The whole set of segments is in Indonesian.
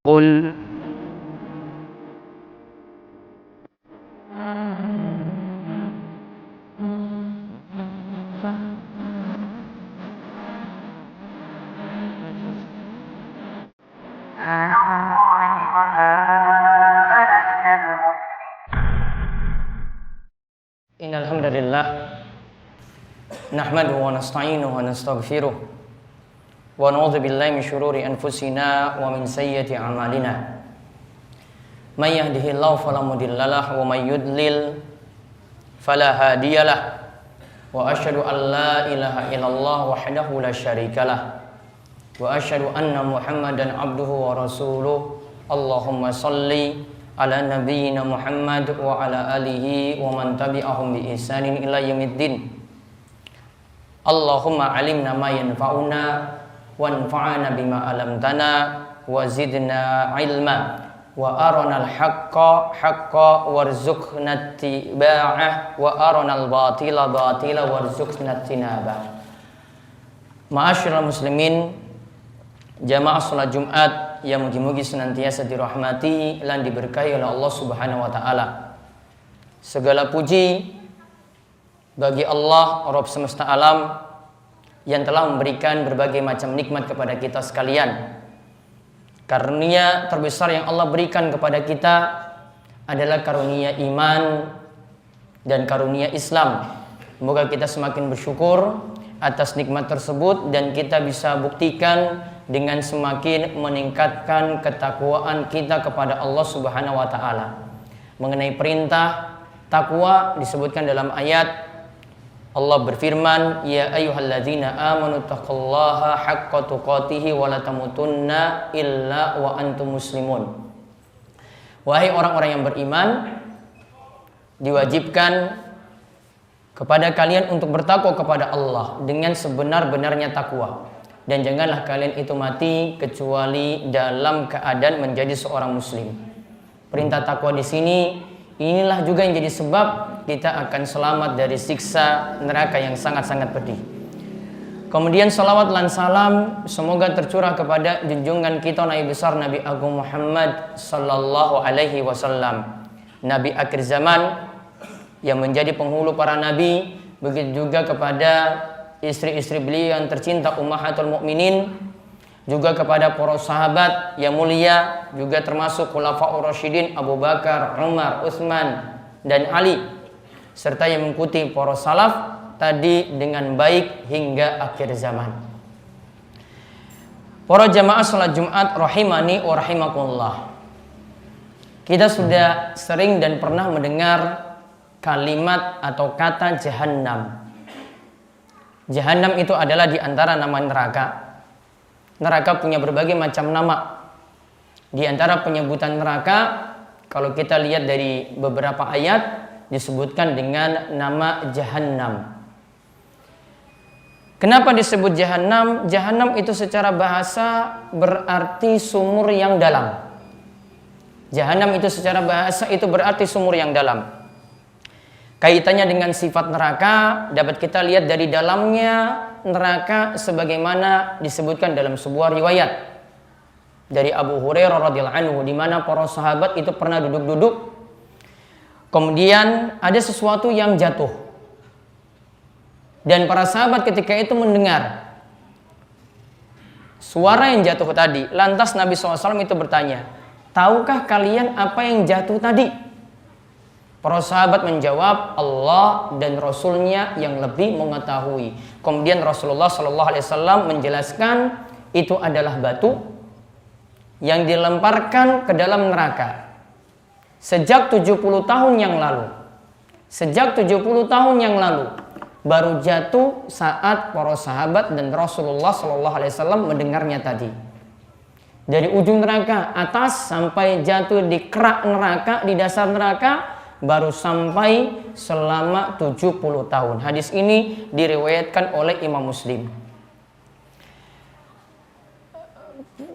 قل Innal hamdalillah nahmaduhu wa nasta'inuhu wa nastaghfiruh wa na'udzu billahi min shururi anfusina wa min sayyiati a'malina. May yahdihillahu fala mudhillalah wa may yudlil fala hadiyalah. Wa asyhadu an la ilaha illallah wahdahu la syarikalah wa asyhadu anna Muhammadan abduhu wa rasuluh. Allahumma shalli ala nabiyyina Muhammad wa ala alihi wa man tabi'ahum bi ihsanin ila yaumiddin. Allahumma alimna ma yanfa'una wanfa'na bima 'allamtana wa zidna ilma wa arana al-haqqa haqqan warzuqna ittiba'ah wa arana al-batila batila warzuqna ijtinabah. Ma'asyiral muslimin, jamaah salat Jumat yang mugi-mugi senantiasa dirahmati dan diberkahi oleh Allah Subhanahu wa taala. Segala puji bagi Allah, Rabb semesta alam, yang telah memberikan berbagai macam nikmat kepada kita sekalian. Karunia terbesar yang Allah berikan kepada kita adalah karunia iman dan karunia Islam. Semoga kita semakin bersyukur atas nikmat tersebut dan kita bisa buktikan dengan semakin meningkatkan ketakwaan kita kepada Allah Subhanahu wa taala. Mengenai perintah takwa disebutkan dalam ayat Allah berfirman, ya ayyuhalladzina amanu taqullaha haqqa tuqatih wa la tamutunna illa wa antum muslimun. Wahai orang-orang yang beriman, diwajibkan kepada kalian untuk bertakwa kepada Allah dengan sebenar-benarnya takwa, dan janganlah kalian itu mati kecuali dalam keadaan menjadi seorang muslim. Perintah takwa di sini inilah juga yang jadi sebab kita akan selamat dari siksa neraka yang sangat-sangat pedih. Kemudian salawat dan salam semoga tercurah kepada junjungan kita Nabi besar Nabi Agung Muhammad sallallahu alaihi wasallam, Nabi akhir zaman yang menjadi penghulu para nabi. Begitu juga kepada istri-istri beliau yang tercinta ummahatul mukminin, juga kepada para sahabat yang mulia, juga termasuk khulafaur rasyidin Abu Bakar, Umar, Utsman dan Ali, serta yang mengikuti para salaf tadi dengan baik hingga akhir zaman. Para jamaah salat Jumat rahimani wa rahimakumullah. Kita sudah sering dan pernah mendengar kalimat atau kata jahannam. Jahannam itu adalah di antara nama neraka. Neraka punya berbagai macam nama. Di antara penyebutan neraka, kalau kita lihat dari beberapa ayat, disebutkan dengan nama Jahannam. Kenapa disebut Jahannam? Jahannam itu secara bahasa berarti sumur yang dalam. Jahannam itu secara bahasa itu berarti sumur yang dalam. Kaitannya dengan sifat neraka dapat kita lihat dari dalamnya neraka sebagaimana disebutkan dalam sebuah riwayat dari Abu Hurairah radhiyallahu anhu, di mana para sahabat itu pernah duduk-duduk, kemudian ada sesuatu yang jatuh, dan para sahabat ketika itu mendengar suara yang jatuh tadi. Lantas Nabi SAW itu bertanya, tahukah kalian apa yang jatuh tadi? Para sahabat menjawab, Allah dan Rasulnya yang lebih mengetahui. Kemudian Rasulullah SAW menjelaskan, itu adalah batu yang dilemparkan ke dalam neraka sejak 70 tahun yang lalu. Sejak 70 tahun yang lalu baru jatuh saat para sahabat dan Rasulullah SAW mendengarnya tadi. Dari ujung neraka atas sampai jatuh di kerak neraka, di dasar neraka, baru sampai selama 70 tahun. Hadis ini diriwayatkan oleh Imam Muslim.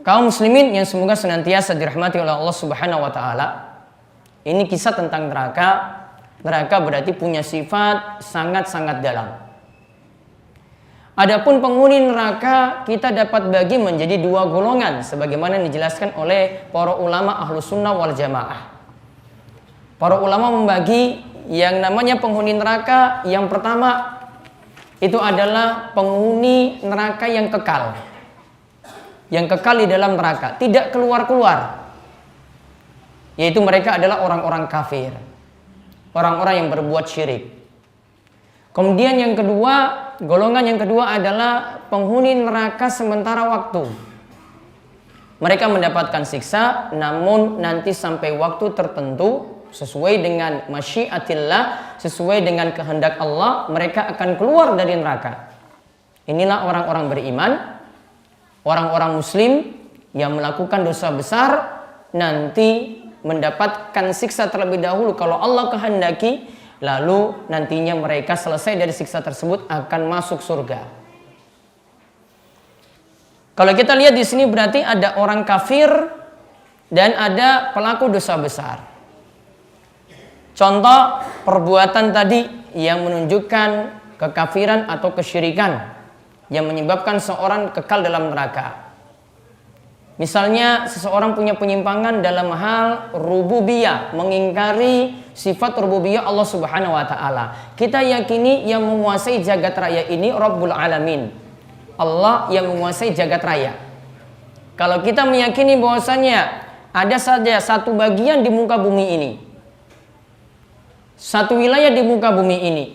Kaum muslimin yang semoga senantiasa dirahmati oleh Allah Subhanahu wa taala. Ini kisah tentang neraka. Neraka berarti punya sifat sangat-sangat dalam. Adapun penghuni neraka kita dapat bagi menjadi dua golongan sebagaimana dijelaskan oleh para ulama Ahlus Sunnah wal Jamaah. Para ulama membagi yang namanya penghuni neraka, yang pertama itu adalah penghuni neraka yang kekal. Yang kekal di dalam neraka, tidak keluar-keluar. Yaitu mereka adalah orang-orang kafir. Orang-orang yang berbuat syirik. Kemudian yang kedua, golongan yang kedua adalah penghuni neraka sementara waktu. Mereka mendapatkan siksa, namun nanti sampai waktu tertentu sesuai dengan masyiatillah, sesuai dengan kehendak Allah, mereka akan keluar dari neraka. Inilah orang-orang beriman, orang-orang muslim yang melakukan dosa besar nanti mendapatkan siksa terlebih dahulu kalau Allah kehendaki. Lalu nantinya mereka selesai dari siksa tersebut akan masuk surga. Kalau kita lihat di sini berarti ada orang kafir dan ada pelaku dosa besar. Contoh perbuatan tadi yang menunjukkan kekafiran atau kesyirikan yang menyebabkan seorang kekal dalam neraka. Misalnya seseorang punya penyimpangan dalam hal rububiyah, mengingkari sifat rububiyah Allah Subhanahu wa taala. Kita yakini yang menguasai jagat raya ini Rabbul Alamin. Allah yang menguasai jagat raya. Kalau kita meyakini bahwasanya ada saja satu bagian di muka bumi ini, satu wilayah di muka bumi ini,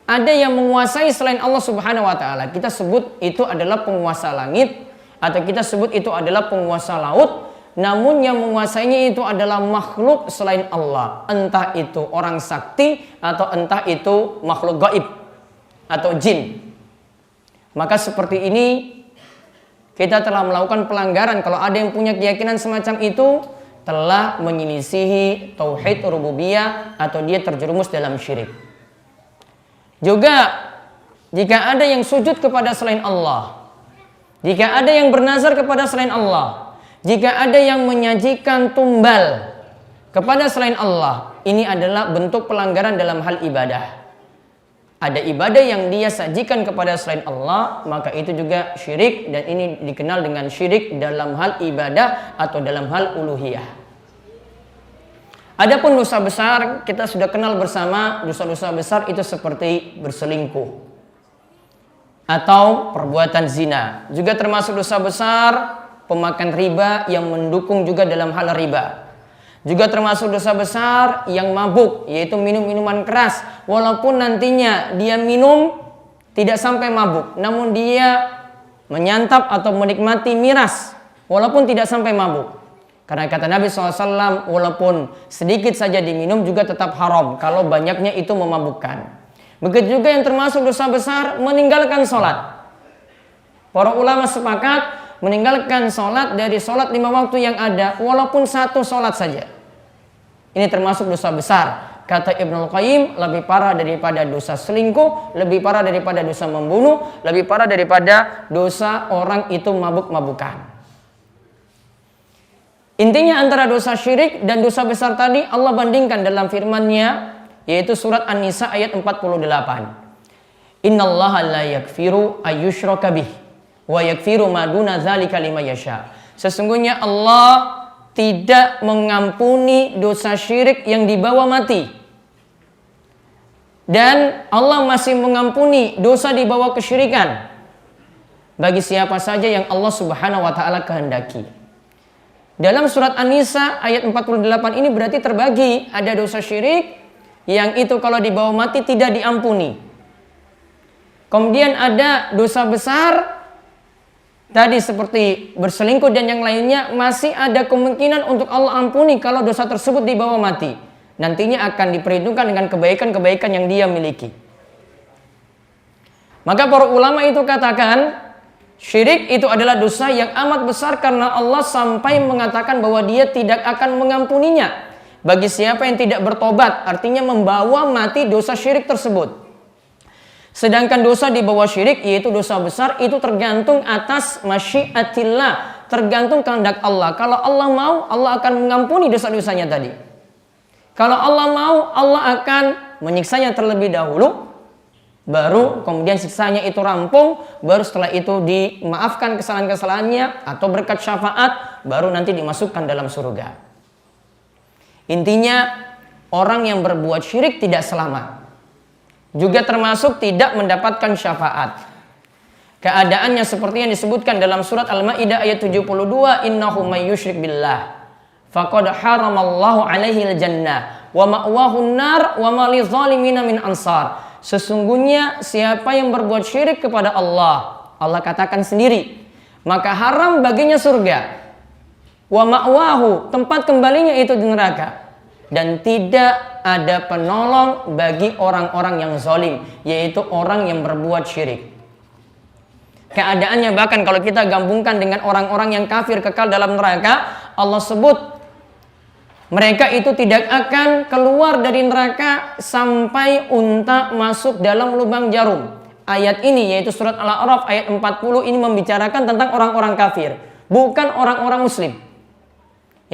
ada yang menguasai selain Allah Subhanahu wa taala, kita sebut itu adalah penguasa langit, atau kita sebut itu adalah penguasa laut, namun yang menguasainya itu adalah makhluk selain Allah. Entah itu orang sakti atau entah itu makhluk gaib atau jin. Maka seperti ini kita telah melakukan pelanggaran. Kalau ada yang punya keyakinan semacam itu, telah menyelisihi tauhid rububiyah atau dia terjerumus dalam syirik. Juga jika ada yang sujud kepada selain Allah, jika ada yang bernazar kepada selain Allah, jika ada yang menyajikan tumbal kepada selain Allah, ini adalah bentuk pelanggaran dalam hal ibadah. Ada ibadah yang dia sajikan kepada selain Allah, maka itu juga syirik, dan ini dikenal dengan syirik dalam hal ibadah atau dalam hal uluhiyah. Adapun dosa besar, kita sudah kenal bersama dosa-dosa besar itu seperti berselingkuh atau perbuatan zina. Juga termasuk dosa besar pemakan riba yang mendukung juga dalam hal riba. Juga termasuk dosa besar yang mabuk, yaitu minum minuman keras. Walaupun nantinya dia minum tidak sampai mabuk, namun dia menyantap atau menikmati miras walaupun tidak sampai mabuk. Karena kata Nabi SAW, walaupun sedikit saja diminum juga tetap haram kalau banyaknya itu memabukkan. Begitu juga yang termasuk dosa besar meninggalkan sholat. Para ulama sepakat meninggalkan sholat dari sholat 5 waktu yang ada, walaupun satu sholat saja. Ini termasuk dosa besar. Kata Ibnul Qayyim, lebih parah daripada dosa selingkuh, lebih parah daripada dosa membunuh, lebih parah daripada dosa orang itu mabuk-mabukan. Intinya antara dosa syirik dan dosa besar tadi Allah bandingkan dalam firman-Nya, yaitu surat An-Nisa ayat 48. Innallaha la yakfiru ayyushraka bih wa yakfiru ma duna dzalika liman yasha. Sesungguhnya Allah tidak mengampuni dosa syirik yang dibawa mati. Dan Allah masih mengampuni dosa dibawa kesyirikan bagi siapa saja yang Allah Subhanahu wa taala kehendaki. Dalam surat An-Nisa ayat 48 ini berarti terbagi, ada dosa syirik yang itu kalau dibawa mati tidak diampuni. Kemudian ada dosa besar tadi seperti berselingkuh dan yang lainnya, masih ada kemungkinan untuk Allah ampuni kalau dosa tersebut dibawa mati. Nantinya akan diperhitungkan dengan kebaikan-kebaikan yang dia miliki. Maka para ulama itu katakan syirik itu adalah dosa yang amat besar karena Allah sampai mengatakan bahwa dia tidak akan mengampuninya bagi siapa yang tidak bertobat, artinya membawa mati dosa syirik tersebut. Sedangkan dosa di bawah syirik, yaitu dosa besar, itu tergantung atas masyiatillah, tergantung kehendak Allah. Kalau Allah mau, Allah akan mengampuni dosa-dosanya tadi. Kalau Allah mau, Allah akan menyiksanya terlebih dahulu. Baru kemudian siksanya itu rampung, baru setelah itu dimaafkan kesalahan-kesalahannya atau berkat syafaat, baru nanti dimasukkan dalam surga. Intinya orang yang berbuat syirik tidak selamat. Juga termasuk tidak mendapatkan syafaat. Keadaannya seperti yang disebutkan dalam surat Al-Maidah ayat 72, innahu may yusyrik billah faqad haramallahu alaihi al-jannah wa ma'wahu an-nar wa ma lidh-dhalimina min ansar. Sesungguhnya siapa yang berbuat syirik kepada Allah, Allah katakan sendiri, maka haram baginya surga. Wa ma'wahu, tempat kembalinya itu di neraka. Dan tidak ada penolong bagi orang-orang yang zalim, yaitu orang yang berbuat syirik. Keadaannya bahkan kalau kita gabungkan dengan orang-orang yang kafir kekal dalam neraka, Allah sebut mereka itu tidak akan keluar dari neraka sampai unta masuk dalam lubang jarum. Ayat ini yaitu surat Al-A'raf ayat 40 ini membicarakan tentang orang-orang kafir, bukan orang-orang muslim.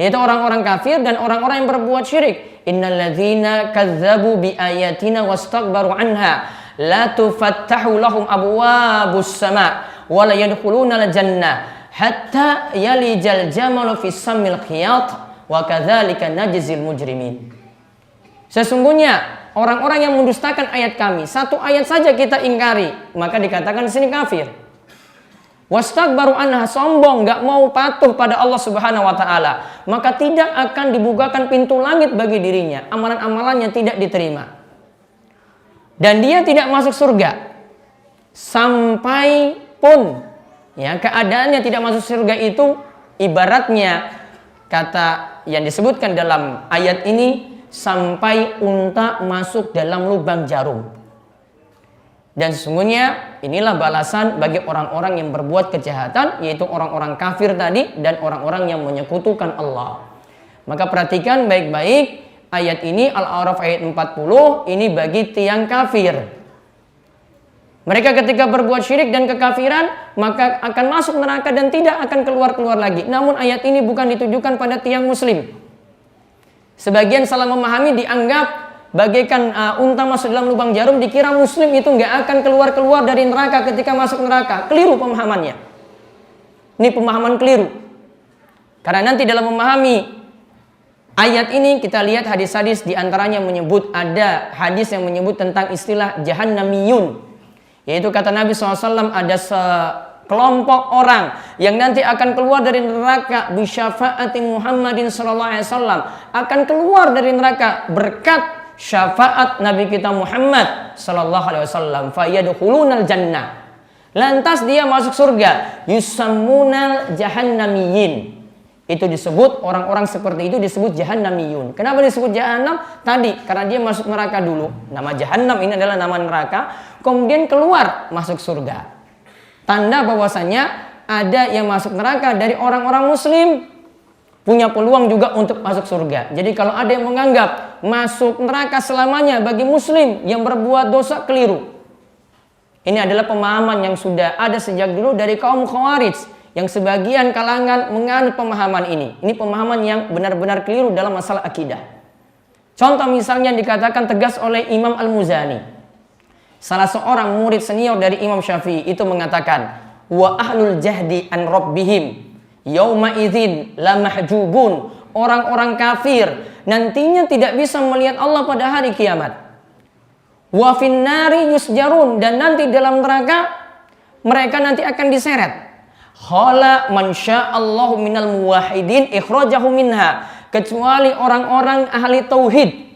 Yaitu orang-orang kafir dan orang-orang yang berbuat syirik. Innalladzina kazzabu bi ayatina wastakbaru anha la tufattahu lahum abwabus sama' wa la yadkhuluna al-jannah hatta yalijal jamalu fis sammil khiyat wa kadzalika najzil mujrimin. Sesungguhnya orang-orang yang mendustakan ayat kami, satu ayat saja kita ingkari, maka dikatakan di sini kafir. Wastakbaru anha, sombong, gak mau patuh pada Allah Subhanahu wa taala, maka tidak akan dibukakan pintu langit bagi dirinya, amalan-amalannya tidak diterima. Dan dia tidak masuk surga sampai pun ya keadaannya tidak masuk surga itu ibaratnya kata yang disebutkan dalam ayat ini sampai unta masuk dalam lubang jarum. Dan sesungguhnya inilah balasan bagi orang-orang yang berbuat kejahatan, yaitu orang-orang kafir tadi dan orang-orang yang menyekutukan Allah. Maka perhatikan baik-baik ayat ini, Al-A'raf ayat 40, ini bagi tiang kafir. Mereka ketika berbuat syirik dan kekafiran, maka akan masuk neraka dan tidak akan keluar-keluar lagi. Namun ayat ini bukan ditujukan pada tiang muslim. Sebagian salah memahami, dianggap bagaikan unta masuk dalam lubang jarum, dikira muslim itu nggak akan keluar-keluar dari neraka ketika masuk neraka. Keliru pemahamannya. Ini pemahaman keliru. Karena nanti dalam memahami ayat ini kita lihat hadis-hadis diantaranya menyebut, ada hadis yang menyebut tentang istilah jahannamiyun. Yaitu kata Nabi SAW ada sekelompok orang yang nanti akan keluar dari neraka bisyafaati Muhammadin SAW, akan keluar dari neraka berkat syafaat Nabi kita Muhammad sallallahu alaihi wasallam, fayadkhulunal jannah. Lantas dia masuk surga, yusammunal jahannamiyin. Itu disebut orang-orang seperti itu disebut jahannamiyun. Kenapa disebut jahannam? Tadi karena dia masuk neraka dulu. Nama jahannam ini adalah nama neraka, kemudian keluar masuk surga. Tanda bahwasanya ada yang masuk neraka dari orang-orang muslim punya peluang juga untuk masuk surga. Jadi kalau ada yang menganggap masuk neraka selamanya bagi muslim yang berbuat dosa, keliru. Ini adalah pemahaman yang sudah ada sejak dulu dari kaum Khawarij, yang sebagian kalangan menganut pemahaman ini. Ini pemahaman yang benar-benar keliru dalam masalah akidah. Contoh misalnya dikatakan tegas oleh Imam Al-Muzani. Salah seorang murid senior dari Imam Syafi'i itu mengatakan, wa ahlul jahdi an rabbihim yauma idzin la mahjubun. Orang-orang kafir nantinya tidak bisa melihat Allah pada hari kiamat. Wa finnari yusjarun, dan nanti dalam neraka mereka nanti akan diseret. Khala man sya'allahu minal muwahhidin ikhrajahu minha, kecuali orang-orang ahli tauhid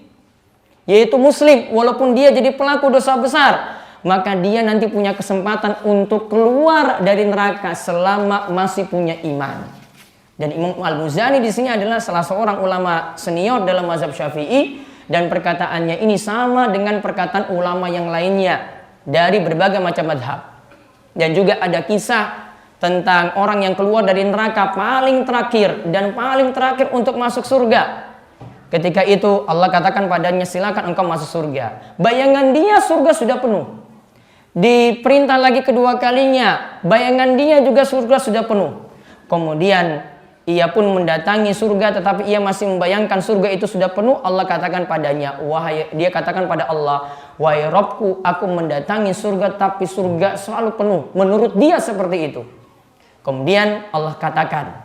yaitu muslim, walaupun dia jadi pelaku dosa besar, maka dia nanti punya kesempatan untuk keluar dari neraka selama masih punya iman. Dan Imam Al-Muzani di sini adalah salah seorang ulama senior dalam mazhab Syafi'i, dan perkataannya ini sama dengan perkataan ulama yang lainnya dari berbagai macam mazhab. Dan juga ada kisah tentang orang yang keluar dari neraka paling terakhir dan paling terakhir untuk masuk surga. Ketika itu Allah katakan padanya, silakan engkau masuk surga. Bayangan dia surga sudah penuh. Diperintah lagi kedua kalinya, bayangan dia juga surga sudah penuh. Kemudian ia pun mendatangi surga tetapi ia masih membayangkan surga itu sudah penuh. Allah katakan padanya, dia katakan pada Allah, wahai Rabbku, aku mendatangi surga tapi surga selalu penuh. Menurut dia seperti itu. Kemudian Allah katakan,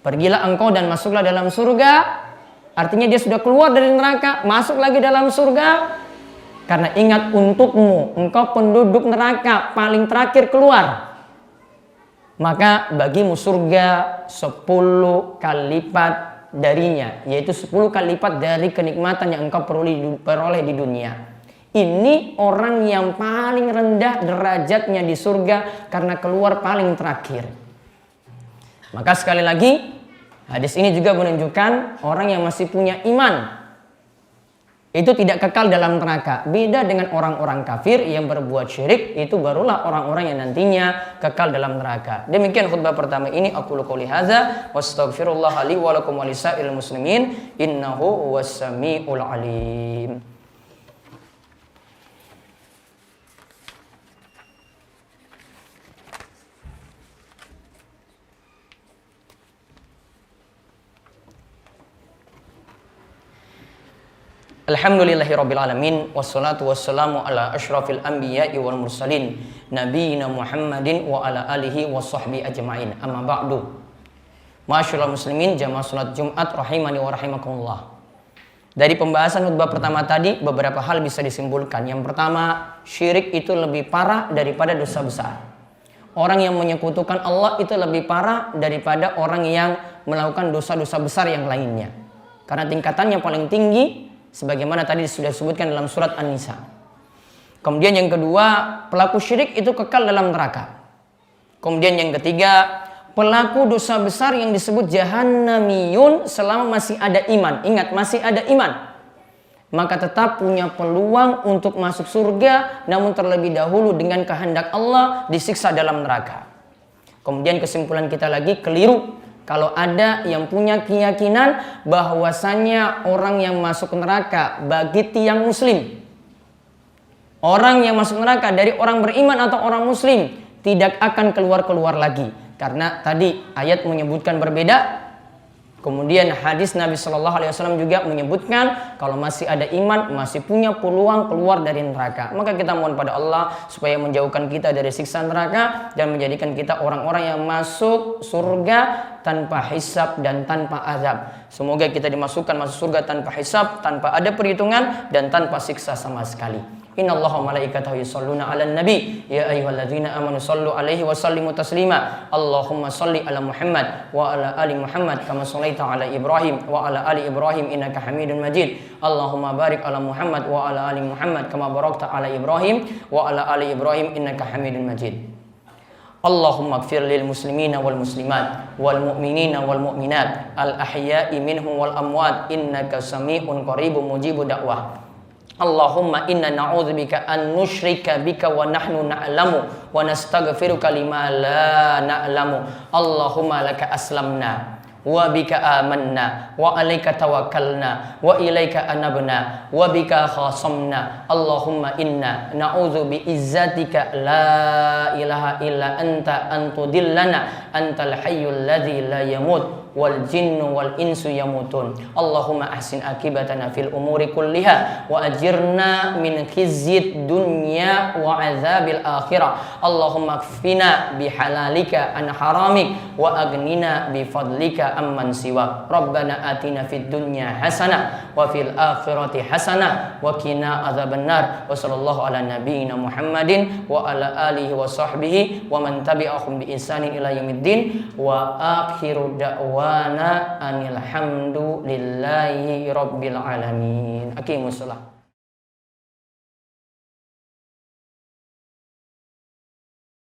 pergilah engkau dan masuklah dalam surga. Artinya dia sudah keluar dari neraka, masuk lagi dalam surga. Karena ingat, untukmu, engkau penduduk neraka paling terakhir keluar, maka bagimu surga 10 kali lipat darinya, yaitu 10 kali lipat dari kenikmatan yang engkau peroleh di dunia. Ini orang yang paling rendah derajatnya di surga karena keluar paling terakhir. Maka sekali lagi, hadis ini juga menunjukkan orang yang masih punya iman itu tidak kekal dalam neraka. Beda dengan orang-orang kafir yang berbuat syirik, itu barulah orang-orang yang nantinya kekal dalam neraka. Demikian khutbah pertama ini. Aku qouli hadza wastaghfirullah li wa lakum wa lisa'il muslimin innahu huwas samiul alim. Alhamdulillahirabbil alamin wassalatu wassalamu ala asyrafil anbiya'i wal mursalin nabiyina Muhammadin wa ala alihi washabbihi ajmain. Amma ba'du. Ma'asyiral muslimin jamaah salat Jumat rahimani wa rahimakumullah. Dari pembahasan khutbah pertama tadi beberapa hal bisa disimpulkan. Yang pertama, syirik itu lebih parah daripada dosa besar. Orang yang menyekutukan Allah itu lebih parah daripada orang yang melakukan dosa-dosa besar yang lainnya. Karena tingkatannya paling tinggi, sebagaimana tadi sudah disebutkan dalam surat An-Nisa. Kemudian yang kedua, pelaku syirik itu kekal dalam neraka. Kemudian yang ketiga, pelaku dosa besar yang disebut jahannamiyun selama masih ada iman. Ingat, masih ada iman, maka tetap punya peluang untuk masuk surga, namun terlebih dahulu dengan kehendak Allah disiksa dalam neraka. Kemudian kesimpulan kita lagi, keliru kalau ada yang punya keyakinan bahwasannya orang yang masuk neraka bagi tiang muslim, orang yang masuk neraka dari orang beriman atau orang muslim tidak akan keluar-keluar lagi. Karena tadi ayat menyebutkan berbeda. Kemudian hadis Nabi Shallallahu Alaihi Wasallam juga menyebutkan kalau masih ada iman, masih punya peluang keluar dari neraka. Maka kita mohon pada Allah supaya menjauhkan kita dari siksa neraka dan menjadikan kita orang-orang yang masuk surga tanpa hisab dan tanpa azab. Semoga kita dimasukkan masuk surga tanpa hisab, tanpa ada perhitungan dan tanpa siksa sama sekali. Innallaha wa malaikatahu yusholluna 'alan nabi ya ayyuhalladzina amanu shallu 'alaihi wa sallimu taslima. Allahumma shalli 'ala Muhammad wa 'ala ali Muhammad kama shallaita 'ala Ibrahim wa 'ala ali Ibrahim innaka Hamidum Majid. Allahumma barik 'ala Muhammad wa 'ala ali Muhammad kama barakta 'ala Ibrahim wa 'ala ali Ibrahim innaka Hamidum Majid. Allahumma ighfir lil muslimina wal muslimat wal mu'minina wal mu'minat al ahya'i minhum wal amwat innaka sami'un qaribun mujibud da'wah. Allahumma inna na'udzubika an nusyrika bika wa nahnu na'lamu wa nastaghfiruka lima la na'lamu. Allahumma laka aslamna wa bika amanna wa alaika tawakkalna wa ilaika anabna wa bika khasamna. Allahumma inna na'udzu bi izzatika la ilaha illa anta an tudillana antal hayyul ladzi la yamut wal jinnu wal insu yamutun. Allahumma ahsin akibatana fil umuri kulliha wa ajirna min khizyid dunya wa azabil akhirah. Allahumma kfina bihalalika an haramik wa agnina bifadlika amman siwak. Rabbana atina fid dunya hasanah wa fil akhirati hasanah wa qina adzabannar. Wa sallallahu ala nabiyyina Muhammadin wa ala alihi wa sahbihi wa man tabi'ahum bi ihsanin ila yaumiddin. Wa akhiru da'wana anil hamdulillahi rabbil alamin. Aqimussalah.